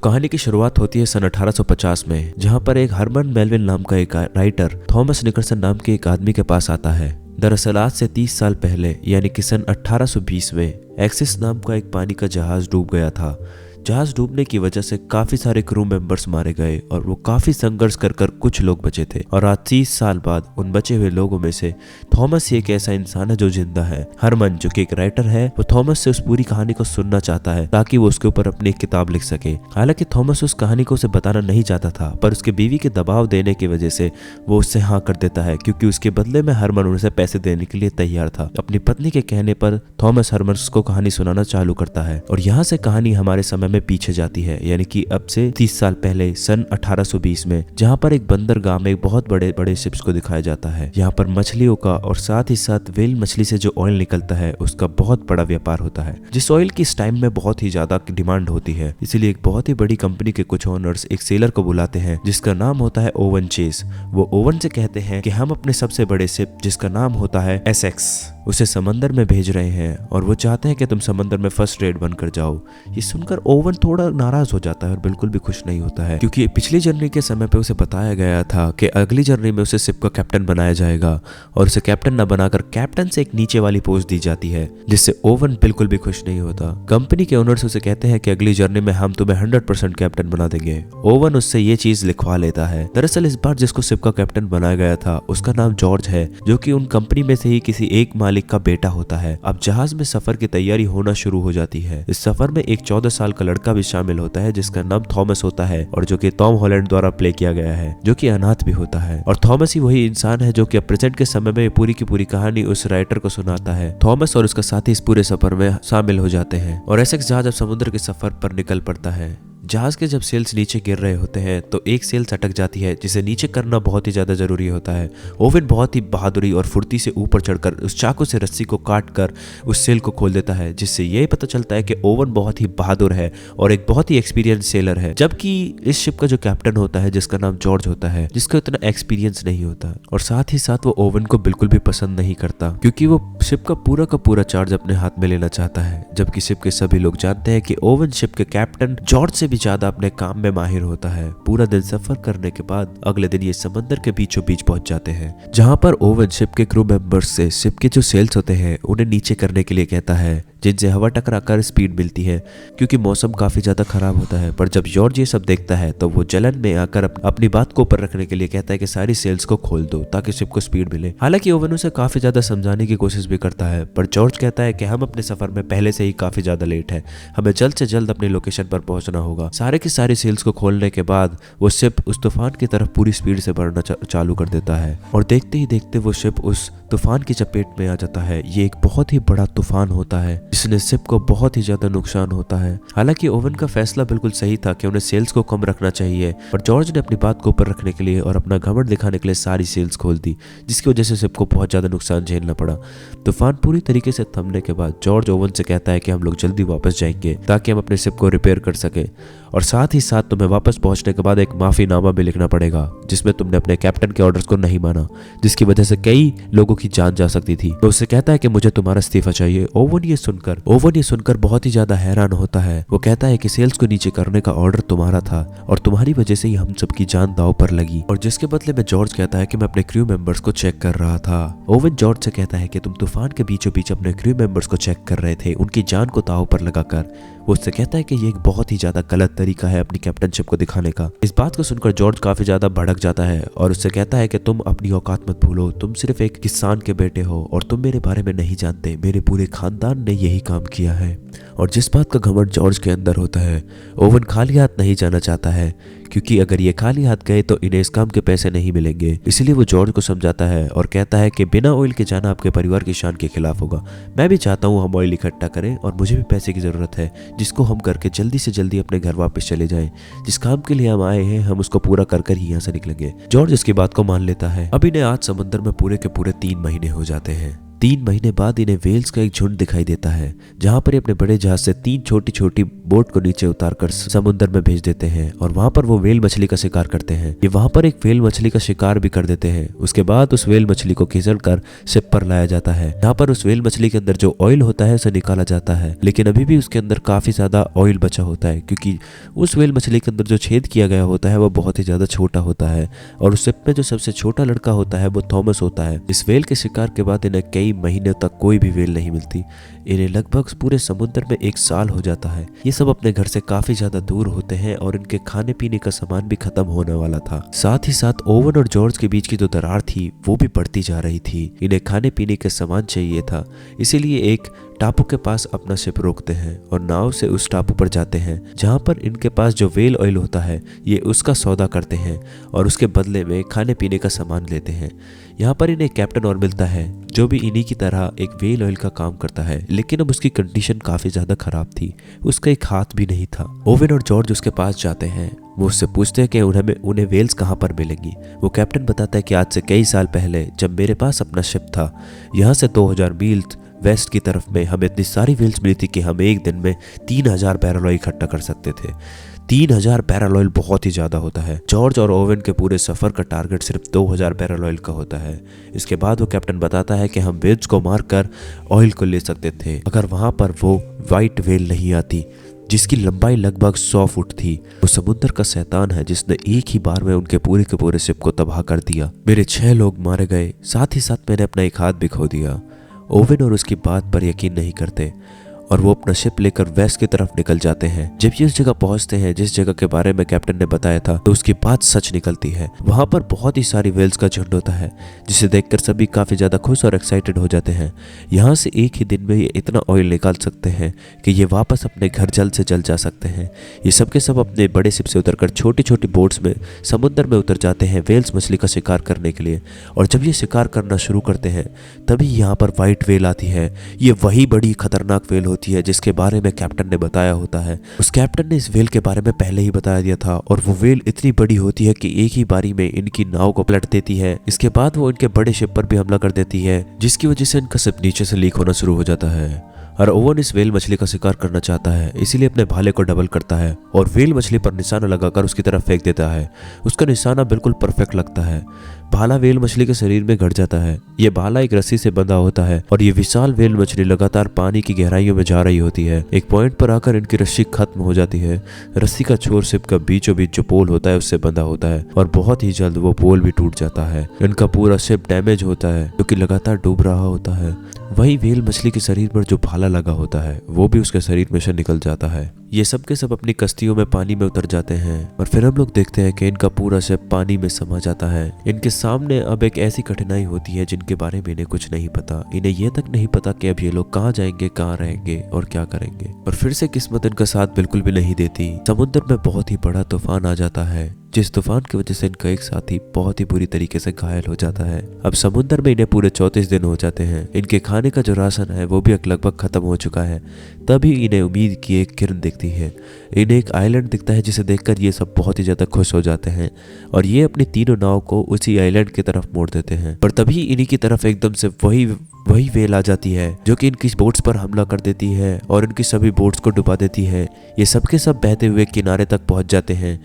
कहानी की शुरुआत होती है सन 1850 में, जहाँ पर एक हरमन मेलविन नाम का एक राइटर थॉमस निकलसन नाम के एक आदमी के पास आता है। दरअसल आज से 30 साल पहले यानी कि सन 1820 में एक्सिस नाम का एक पानी का जहाज डूब गया था। जहाज डूबने की वजह से काफी सारे क्रू मेंबर्स मारे गए और वो काफी संघर्ष कर कुछ लोग बचे थे। और आज 30 साल बाद उन बचे हुए लोगों में से थॉमस ही एक ऐसा इंसान है जो जिंदा है। हरमन जो कि एक राइटर है, वो थॉमस से उस पूरी कहानी को सुनना चाहता है ताकि वो उसके ऊपर अपनी एक किताब लिख सके। हालांकि थॉमस उस कहानी को उसे बताना नहीं चाहता था, पर उसके बीवी के दबाव देने की वजह से वो उससे हाँ कर देता है, क्योंकि उसके बदले में हरमन उसे पैसे देने के लिए तैयार था। अपनी पत्नी के कहने पर थॉमस हरमन को कहानी सुनाना चालू करता है और यहाँ से कहानी हमारे समय में पीछे जाती है, यानी कि अब से 30 साल पहले सन 1820 में, जहाँ पर एक बंदरगाह में बहुत बड़े बड़े शिप्स को दिखाया जाता है। यहाँ पर मछलियों का और साथ ही साथ व्हेल मछली से जो ऑयल निकलता है उसका बहुत बड़ा व्यापार होता है, जिस ऑयल की इस टाइम में बहुत ही ज्यादा डिमांड होती है। इसीलिए एक बहुत ही बड़ी कंपनी के कुछ ओनर्स एक सेलर को बुलाते हैं जिसका नाम होता है ओवन चेस। वो ओवन से कहते हैं कि हम अपने सबसे बड़े शिप जिसका नाम होता है एसेक्स उसे समंदर में भेज रहे हैं और वो चाहते हैं कि तुम समंदर में फर्स्ट रेट बनकर जाओ। ये सुनकर ओवन थोड़ा नाराज हो जाता है और बिल्कुल भी खुश नहीं होता है, क्योंकि पिछली जर्नी के समय पे उसे बताया गया था कि अगली जर्नी में उसे शिप का कैप्टन बनाया जाएगा और उसे कैप्टन न बनाकर कैप्टन से एक नीचे वाली पोस्ट दी जाती है, जिससे ओवन बिल्कुल भी खुश नहीं होता। कंपनी के ओनर्स उसे कहते हैं कि अगली जर्नी में हम तुम्हें 100% कैप्टन बना देंगे। ओवन उससे ये चीज लिखवा लेता है। दरअसल इस बार जिसको शिप का कैप्टन बनाया गया था उसका नाम जॉर्ज है, जो कि उन कंपनी में से ही किसी एक मालिक का बेटा होता है। अब जहाज में सफर की तैयारी होना शुरू हो जाती है। इस सफर में एक 14 साल का लड़का भी शामिल होता है जिसका नाम थॉमस होता है और जो कि टॉम हॉलैंड द्वारा प्ले किया गया है, जो कि अनाथ भी होता है। और थॉमस ही वही इंसान है जो कि प्रेजेंट के समय में पूरी की पूरी कहानी उस राइटर को सुनाता है। थॉमस और उसका साथी इस पूरे सफर में शामिल हो जाते हैं और एसेक्स जहाज अब समुद्र के सफर पर निकल पड़ता है। जहाज के जब सेल्स नीचे गिर रहे होते हैं तो एक सेल अटक जाती है, जिसे नीचे करना बहुत ही ज्यादा जरूरी होता है। ओवन बहुत ही बहादुरी और फुर्ती से ऊपर चढ़कर उस चाकू से रस्सी को काट कर उस सेल को खोल देता है, जिससे यह पता चलता है कि ओवन बहुत ही बहादुर है और एक बहुत ही एक्सपीरियंस सेलर है। जबकि इस शिप का जो कैप्टन होता है जिसका नाम जॉर्ज होता है, जिसका इतना एक्सपीरियंस नहीं होता और साथ ही साथ वो ओवन को बिल्कुल भी पसंद नहीं करता, क्योंकि वो शिप का पूरा चार्ज अपने हाथ में लेना चाहता है। जबकि शिप के सभी लोग जानते हैं कि ओवन शिप के कैप्टन जॉर्ज से भी ज्यादा अपने काम में माहिर होता है। पूरा दिन सफर करने के बाद अगले दिन ये समंदर के बीचों बीच पहुंच जाते हैं, जहां पर ओवन शिप के क्रू मेंबर्स से शिप के जो सेल्स होते हैं उन्हें नीचे करने के लिए कहता है, जिनसे हवा टकराकर स्पीड मिलती है, क्योंकि मौसम काफी ज्यादा खराब होता है। पर जब जॉर्ज ये सब देखता है तो वो जलन में आकर अपनी बात को ऊपर रखने के लिए कहता है कि सारी सेल्स को खोल दो ताकि शिप को स्पीड मिले। हालांकि ओवन उसे काफी ज्यादा समझाने की कोशिश भी करता है, पर जॉर्ज कहता है कि हम अपने सफर में पहले से ही काफी ज्यादा लेट है, हमें जल्द से जल्द अपने लोकेशन पर पहुंचना होगा। सारे की सारी सेल्स को खोलने के बाद वो शिप उस तूफान की तरफ पूरी स्पीड से बढ़ना चालू कर देता है और देखते ही देखते वो शिप उस तूफान की चपेट में आ जाता है। ये एक बहुत ही बड़ा तूफान होता है जिसने शिप को बहुत ही ज्यादा नुकसान होता है। हालांकि ओवन का फैसला बिल्कुल सही था कि उन्हें सेल्स को कम रखना चाहिए, पर जॉर्ज ने अपनी बात को ऊपर रखने के लिए और अपना घमंड दिखाने के लिए सारी सेल्स खोल दी, जिसकी वजह से शिप को बहुत ज्यादा नुकसान झेलना पड़ा। तूफान पूरी तरीके से थमने के बाद जॉर्ज ओवन से कहता है कि हम लोग जल्दी वापस जाएंगे ताकि हम अपने शिप को रिपेयर कर सके, और साथ ही साथ तुम्हें वापस पहुंचने के बाद एक माफीनामा भी लिखना पड़ेगा जिसमें तुमने अपने कैप्टन के ऑर्डर्स को नहीं माना, जिसकी वजह से कई लोगों की जान जा सकती थी। तो उससे कहता है कि मुझे तुम्हारा इस्तीफा चाहिए। ओवन ये सुनकर बहुत ही ज्यादा हैरान होता है। वो कहता है कि सेल्स को नीचे करने का ऑर्डर तुम्हारा था और तुम्हारी वजह से ही हम सबकी जान दांव पर लगी, और जिसके बदले में जॉर्ज कहता है कि मैं अपने क्रू मेंबर्स को चेक कर रहा था। ओवन जॉर्ज से कहता है कि तुम तूफान के बीचों बीच अपने क्रू मेंबर्स को चेक कर रहे थे, उनकी जान को दांव पर लगाकर। वो उससे कहता है कि ये एक बहुत ही ज्यादा गलत तरीका है अपनी कैप्टनशिप को दिखाने का। इस बात को सुनकर जॉर्ज काफी ज्यादा भड़क जाता है और उससे कहता है कि तुम अपनी औकात मत भूलो, तुम सिर्फ एक किसान के बेटे हो और तुम मेरे बारे में नहीं जानते, मेरे पूरे खानदान ने यही काम किया है। और जिस बात का घमंड जॉर्ज के अंदर होता है, ओवन खाली हाथ नहीं जाना चाहता है, क्योंकि अगर ये खाली हाथ गए तो इन्हें इस काम के पैसे नहीं मिलेंगे। इसलिए वो जॉर्ज को समझाता है और कहता है कि बिना ऑयल के जाना आपके परिवार की शान के खिलाफ होगा। मैं भी चाहता हूँ हम ऑयल इकट्ठा करें और मुझे भी पैसे की जरूरत है, जिसको हम करके जल्दी से जल्दी अपने घर वापस चले जाएं। जिस काम के लिए हम आए हैं हम उसको पूरा कर ही यहाँ से निकलेंगे। जॉर्ज इसकी बात को मान लेता है। अब इन्हें आज समंदर में पूरे के पूरे 3 महीने हो जाते हैं। 3 महीने बाद इन्हें वेल्स का एक झुंड दिखाई देता है, जहाँ पर ये अपने बड़े जहाज से 3 छोटी छोटी बोट को नीचे उतारकर समुद्र में भेज देते हैं और वहाँ पर वो वेल मछली का शिकार करते हैं। ये वहाँ पर एक वेल मछली का शिकार भी कर देते हैं। उसके बाद उस वेल मछली को खींच कर शिप पर लाया जाता है, जहाँ पर उस वेल मछली के अंदर जो ऑयल होता है उसे निकाला जाता है, लेकिन अभी भी उसके अंदर काफी ज्यादा ऑयल बचा होता है, क्योंकि उस वेल मछली के अंदर जो छेद किया गया होता है वो बहुत ही ज्यादा छोटा होता है और उस शिप में जो सबसे छोटा लड़का होता है वो थॉमस होता है। इस वेल के शिकार के बाद इन्हें कई महीने तक कोई भी वेल नहीं मिलती। इन्हें लगभग पूरे समुद्र में 1 साल हो जाता है। ये सब अपने घर से काफी ज्यादा दूर होते हैं और इनके खाने पीने का सामान भी खत्म होने वाला था। साथ ही साथ ओवन और जॉर्ज के बीच की जो दरार थी वो भी बढ़ती जा रही थी। इन्हें खाने पीने का सामान चाहिए था, इसीलिए एक टापू के पास अपना शिप रोकते हैं और नाव से उस टापू पर जाते हैं, जहाँ पर इनके पास जो वेल ऑयल होता है ये उसका सौदा करते हैं और उसके बदले में खाने पीने का सामान लेते हैं। यहाँ पर इन्हें कैप्टन और मिलता है जो भी इन्हीं की तरह एक वेल ऑयल का काम करता है, लेकिन अब उसकी कंडीशन काफी ज्यादा खराब थी। उसका एक हाथ भी नहीं था। ओवन और जॉर्ज उसके पास जाते हैं। वो उससे पूछते हैं कि उन्हें वेल्स कहाँ पर मिलेंगी। वो कैप्टन बताता है कि आज से कई साल पहले जब मेरे पास अपना शिप था, यहाँ से 2000 मील वेस्ट की तरफ में हमें इतनी सारी वेल्स मिली थी कि हम एक दिन में 3000 बैरल ऑयल इकट्ठा कर सकते थे। 3000 बैरल ऑयल बहुत ही ज़्यादा होता है। जॉर्ज और ओवन के पूरे सफ़र का टारगेट सिर्फ 2000 बैरल ऑयल का होता है। इसके बाद वो कैप्टन बताता है कि हम वेल्स को मारकर ऑयल को ले सकते थे अगर वहाँ पर वो वाइट वेल नहीं आती, जिसकी लंबाई लगभग 100 फुट थी। वो समुद्र का शैतान है जिसने एक ही बार में उनके पूरे के पूरे शिप को तबाह कर दिया। मेरे 6 लोग मारे गए, साथ ही साथ मैंने अपना एक हाथ भी खो दिया। ओवन और उसकी बात पर यकीन नहीं करते और वो अपना शिप लेकर वेस्ट की तरफ निकल जाते हैं। जब ये उस जगह पहुंचते हैं जिस जगह के बारे में कैप्टन ने बताया था, तो उसकी बात सच निकलती है। वहां पर बहुत ही सारी वेल्स का झुंड होता है, जिसे देखकर सभी काफी ज्यादा खुश और एक्साइटेड हो जाते हैं। यहाँ से एक ही दिन में ये इतना ऑयल निकाल सकते हैं कि ये वापस अपने घर जल्द से जल्द जा सकते हैं। ये सब के सब अपने बड़े शिप से उतरकर छोटी छोटी बोट्स में समुद्र में उतर जाते हैं वेल्स मछली का शिकार करने के लिए। और जब ये शिकार करना शुरू करते हैं तभी यहाँ पर व्हाइट वेल आती है। ये वही बड़ी खतरनाक वेल होती है जिसके बारे में कैप्टन ने बताया होता है। उस कैप्टन ने इस वेल के बारे में पहले ही बता दिया था और वो वेल इतनी बड़ी होती है कि एक ही बारी में इनकी नाव को पलट देती है। इसके बाद वो इनके बड़े शिप पर भी हमला कर देती है, जिसकी वजह से इनका शिप नीचे से लीक होना शुरू हो जाता है। और ओवन इस वेल मछली का शिकार करना चाहता है, इसीलिए अपने भाले को डबल करता है और वेल मछली पर निशाना लगाकर उसकी तरफ फेंक देता है। उसका निशाना बिल्कुल परफेक्ट लगता है। भाला वेल मछली के शरीर में गड़ जाता है। ये भाला एक रस्सी से बंधा होता है और ये विशाल वेल मछली लगातार पानी की गहराइयों में जा रही होती है। एक पॉइंट पर आकर इनकी रस्सी खत्म हो जाती है। रस्सी का छोर शिप का बीचों बीच जो पोल होता है उससे बंधा होता है और बहुत ही जल्द वो पोल भी टूट जाता है। इनका पूरा शिप डैमेज होता है, जो कि लगातार डूब रहा होता है। वही वेल मछली के शरीर पर जो भाला लगा होता है वो भी उसके शरीर में से निकल जाता है। ये सब के सब अपनी कश्तियों में पानी में उतर जाते हैं और फिर हम लोग देखते हैं कि इनका पूरा शिप पानी में समा जाता है। इनके सामने अब एक ऐसी कठिनाई होती है जिनके बारे में इन्हें कुछ नहीं पता। इन्हें ये तक नहीं पता कि अब ये लोग कहाँ जाएंगे, कहाँ रहेंगे और क्या करेंगे। और फिर से किस्मत इनका साथ बिल्कुल भी नहीं देती। समुद्र में बहुत ही बड़ा तूफान आ जाता है, जिस तूफान की वजह से इनका एक साथी बहुत ही बुरी तरीके से घायल हो जाता है। अब समुद्र में इन्हें पूरे 34 दिन हो जाते हैं। इनके खाने का जो राशन है वो भी लगभग खत्म हो चुका है। तभी इन्हें उम्मीद की एक किरण दिखती है। इन्हें एक आइलैंड दिखता है जिसे देखकर ये सब बहुत ही ज्यादा खुश हो जाते हैं और ये अपनी तीनों नाव को उसी आइलैंड की तरफ मोड़ देते हैं। पर तभी इन्हीं की तरफ एकदम से वही वेल आ जाती है जो कि इनकी बोट्स पर हमला कर देती है और इनकी सभी बोट्स को डुबा देती है। ये सबके सब बहते हुए किनारे तक पहुंच जाते हैं,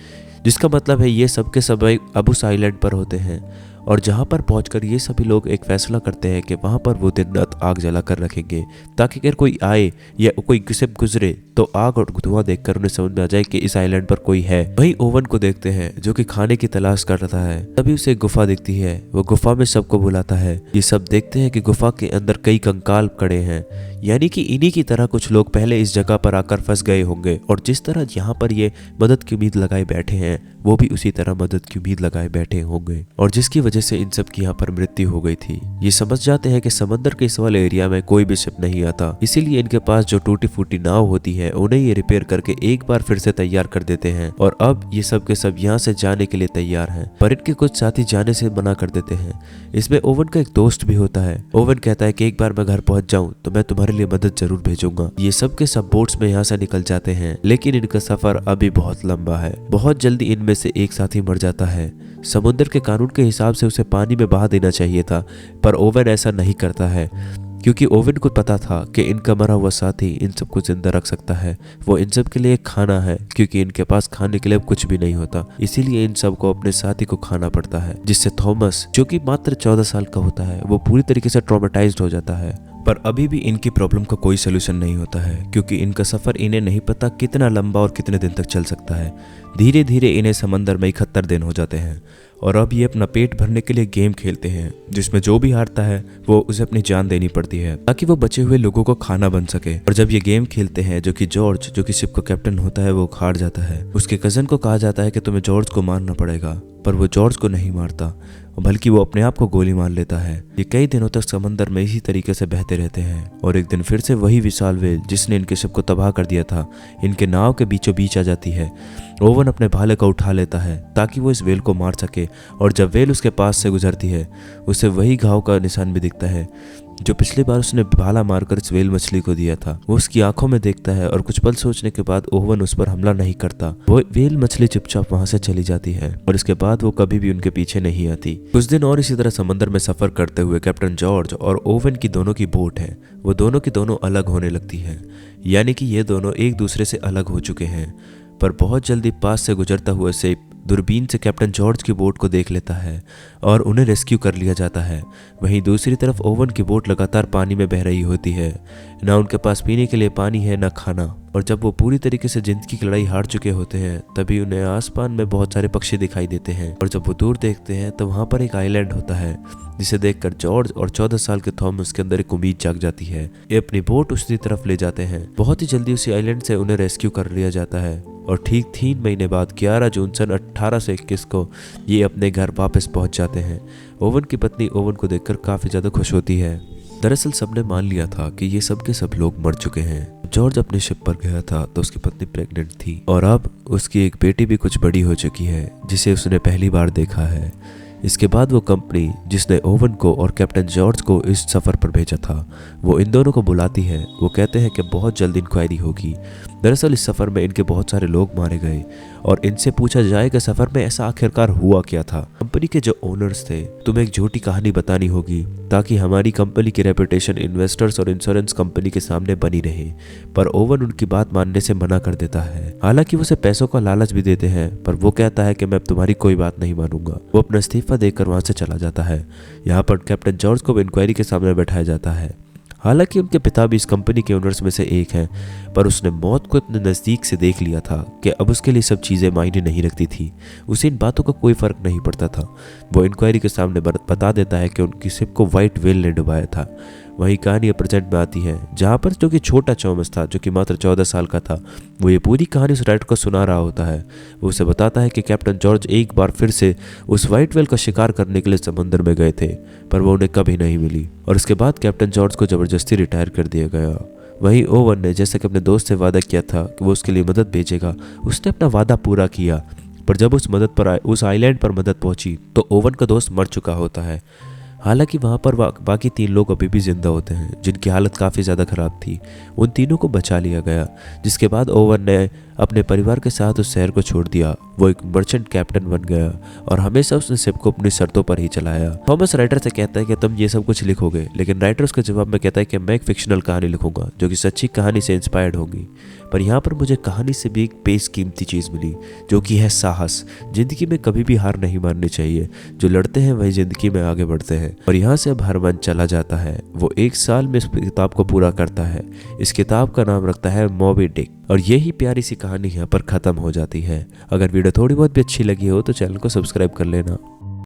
जिसका मतलब है ये सबके सब अब उस आइलैंड पर होते हैं। और जहाँ पर पहुंचकर ये सभी लोग एक फैसला करते हैं कि वहाँ पर वो दिन रात आग जला कर रखेंगे, ताकि अगर कोई आए या कोई शिप गुजरे तो आग और धुआं देखकर उन्हें समझ में आ जाए कि इस आइलैंड पर कोई है। वही ओवन को देखते हैं जो कि खाने की तलाश कर रहा है। तभी उसे एक गुफा दिखती है। वो गुफा में सबको बुलाता है। ये सब देखते हैं कि गुफा के अंदर कई कंकाल खड़े हैं, यानी कि इन्हीं की तरह कुछ लोग पहले इस जगह पर आकर फंस गए होंगे और जिस तरह यहाँ पर ये मदद की उम्मीद लगाए बैठे हैं वो भी उसी तरह मदद की उम्मीद लगाए बैठे होंगे और जिसकी वजह से इन सब की यहाँ पर मृत्यु हो गई थी। ये समझ जाते हैं कि समंदर के इस वाले एरिया में कोई भी शिप नहीं आता, इसीलिए इनके पास जो टूटी फूटी नाव होती है उन्हें ये रिपेयर करके एक बार फिर से तैयार कर देते हैं और अब ये सब के सब यहाँ से जाने के लिए तैयार हैं। पर इनके कुछ साथी जाने से मना कर देते हैं। इसमें ओवन का एक दोस्त भी होता है। ओवन कहता है कि एक बार मैं घर पहुंच जाऊं तो मैं तुम्हारे लिए मदद जरूर भेजूंगा। ये सब के सब बोट्स में यहाँ से निकल जाते हैं, लेकिन इनका सफर अभी बहुत लंबा है। बहुत जल्दी इनमें से एक साथी मर जाता है समुद्र के कानून के हिसाब से उसे पानी में बहा देना चाहिए था, पर ओवन ऐसा नहीं करता है क्योंकि ओवन को पता था कि इनका मरा हुआ साथी इन सबको जिंदा रख सकता है। वो इन सब के लिए खाना है क्योंकि इनके पास खाने के लिए कुछ भी नहीं होता, इसीलिए इन सबको अपने साथी को खाना पड़ता है, जिससे थॉमस जो कि मात्र 14 साल का होता है वो पूरी तरीके से ट्रॉमेटाइज्ड हो जाता है। पर अभी भी इनकी प्रॉब्लम का कोई सोल्यूशन नहीं होता है क्योंकि इनका सफर इन्हें नहीं पता कितना लंबा और कितने दिन तक चल सकता है। धीरे धीरे इन्हें समंदर में 71 दिन हो जाते हैं और अब ये अपना पेट भरने के लिए गेम खेलते हैं जिसमें जो भी हारता है वो उसे अपनी जान देनी पड़ती है ताकि वो बचे हुए लोगों को खाना बन सके। और जब ये गेम खेलते हैं जो कि जॉर्ज जो कि शिप का कैप्टन होता है वो हार जाता है। उसके कजन को कहा जाता है कि तुम्हें जॉर्ज को मारना पड़ेगा, पर वो जॉर्ज को नहीं मारता बल्कि वो अपने आप को गोली मार लेता है। ये कई दिनों तक समंदर में इसी तरीके से बहते रहते हैं और एक दिन फिर से वही विशाल व्हेल जिसने इनके शिप को तबाह कर दिया था इनके नाव के बीचों बीच आ जाती है। ओवन अपने भाले को उठा लेता है ताकि वो इस व्हेल को मार सके और जब व्हेल उसके पास से गुजरती है उसे वही घाव का निशान भी दिखता है जो पिछली बार उसने भाला मारकर इस व्हेल मछली को दिया था। वो उसकी आंखों में देखता है और कुछ पल सोचने के बाद ओवन उस पर हमला नहीं करता। वो व्हेल मछली चुपचाप वहां से चली जाती है और इसके बाद वो कभी भी उनके पीछे नहीं आती। कुछ दिन और इसी तरह समंदर में सफर करते हुए कैप्टन जॉर्ज और ओवन की दोनों की बोट है वो दोनों की दोनों अलग होने लगती है, यानी कि ये दोनों एक दूसरे से अलग हो चुके हैं। पर बहुत जल्दी पास से गुजरता हुआ शिप दूरबीन से कैप्टन जॉर्ज की बोट को देख लेता है और उन्हें रेस्क्यू कर लिया जाता है। वहीं दूसरी तरफ ओवन की बोट लगातार पानी में बह रही होती है, ना उनके पास पीने के लिए पानी है ना खाना। और जब वो पूरी तरीके से जिंदगी की लड़ाई हार चुके होते हैं तभी उन्हें आसमान में बहुत सारे पक्षी दिखाई देते हैं और जब वो दूर देखते हैं तो वहां पर एक आइलैंड होता है जिसे देखकर जॉर्ज और 14 साल के थॉमस के अंदर एक उम्मीद जाग जाती है। ये अपनी बोट उसी तरफ ले जाते हैं। बहुत ही जल्दी उसी आइलैंड से उन्हें रेस्क्यू कर लिया जाता है और ठीक 3 महीने बाद 11 जून सन 1821 को ये अपने घर वापस पहुंच जाते हैं। ओवन की पत्नी ओवन को देखकर काफी ज्यादा खुश होती है। दरअसल सबने मान लिया था कि ये सब के सब लोग मर चुके हैं। जॉर्ज अपने शिप पर गया था तो उसकी पत्नी प्रेग्नेंट थी और अब उसकी एक बेटी भी कुछ बड़ी हो चुकी है जिसे उसने पहली बार देखा है। इसके बाद वो कंपनी जिसने ओवन को और कैप्टन जॉर्ज को इस सफ़र पर भेजा था वो इन दोनों को बुलाती है। वो कहते हैं कि बहुत जल्द इंक्वायरी होगी। दरअसल इस सफ़र में इनके बहुत सारे लोग मारे गए और इनसे पूछा जाए कि सफ़र में ऐसा आखिरकार हुआ क्या था। कंपनी के जो ओनर्स थे तुम्हें एक झूठी कहानी बतानी होगी ताकि हमारी कंपनी की रेपुटेशन इन्वेस्टर्स और इंश्योरेंस कंपनी के सामने बनी रहे। पर ओवन उनकी बात मानने से मना कर देता है। हालांकि वो उसे पैसों का लालच भी देते हैं पर वो कहता है कि मैं तुम्हारी कोई बात नहीं मानूंगा। वो अपना इस्तीफा देकर वहां से चला जाता है। यहाँ पर कैप्टन जॉर्ज को इंक्वायरी के सामने बैठाया जाता है। हालांकि उनके पिता भी इस कंपनी के ओनर्स में से एक हैं, पर उसने मौत को इतने नज़दीक से देख लिया था कि अब उसके लिए सब चीज़ें मायने नहीं रखती थी। उसे इन बातों का कोई फ़र्क नहीं पड़ता था। वो इंक्वायरी के सामने बता देता है कि उनकी शिप को व्हाइट व्हेल ने डुबाया था। वही कहानी प्रेजेंट में आती है जहाँ पर जो कि छोटा थॉमस था जो कि मात्र 14 साल का था वो ये पूरी कहानी उस राइटर को सुना रहा होता है। वो उसे बताता है कि कैप्टन जॉर्ज एक बार फिर से उस व्हाइट व्हेल का शिकार करने के लिए समंदर में गए थे पर वो उन्हें कभी नहीं मिली और इसके बाद कैप्टन जॉर्ज को ज़बरदस्ती रिटायर कर दिया गया। वहीं ओवन ने जैसे कि अपने दोस्त से वादा किया था कि वो उसके लिए मदद भेजेगा, उसने अपना वादा पूरा किया। पर जब उस आइलैंड पर मदद पहुंची तो ओवन का दोस्त मर चुका होता है। हालांकि वहाँ पर बाकी 3 लोग अभी भी जिंदा होते हैं जिनकी हालत काफ़ी ज़्यादा ख़राब थी। उन तीनों को बचा लिया गया जिसके बाद ओवन ने अपने परिवार के साथ उस शहर को छोड़ दिया। वो एक मर्चेंट कैप्टन बन गया और हमेशा उसने शिप को अपनी शर्तों पर ही चलाया। थॉमस राइटर से कहता है कि तुम ये सब कुछ लिखोगे, लेकिन राइटर उसके जवाब में कहता है कि मैं एक फिक्शनल कहानी लिखूंगा जो कि सच्ची कहानी से इंस्पायर्ड होगी। पर यहाँ पर मुझे कहानी से भी एक बेशकीमती चीज़ मिली जो कि है साहस। जिंदगी में कभी भी हार नहीं माननी चाहिए। जो लड़ते हैं वही जिंदगी में आगे बढ़ते हैं। और यहाँ से अब हरमन चला जाता है। वो 1 साल में इस किताब को पूरा करता है। इस किताब का नाम रखता है मॉबी डिक और यही प्यारी सी कहानी यहाँ पर ख़त्म हो जाती है। अगर वीडियो थोड़ी बहुत भी अच्छी लगी हो तो चैनल को सब्सक्राइब कर लेना।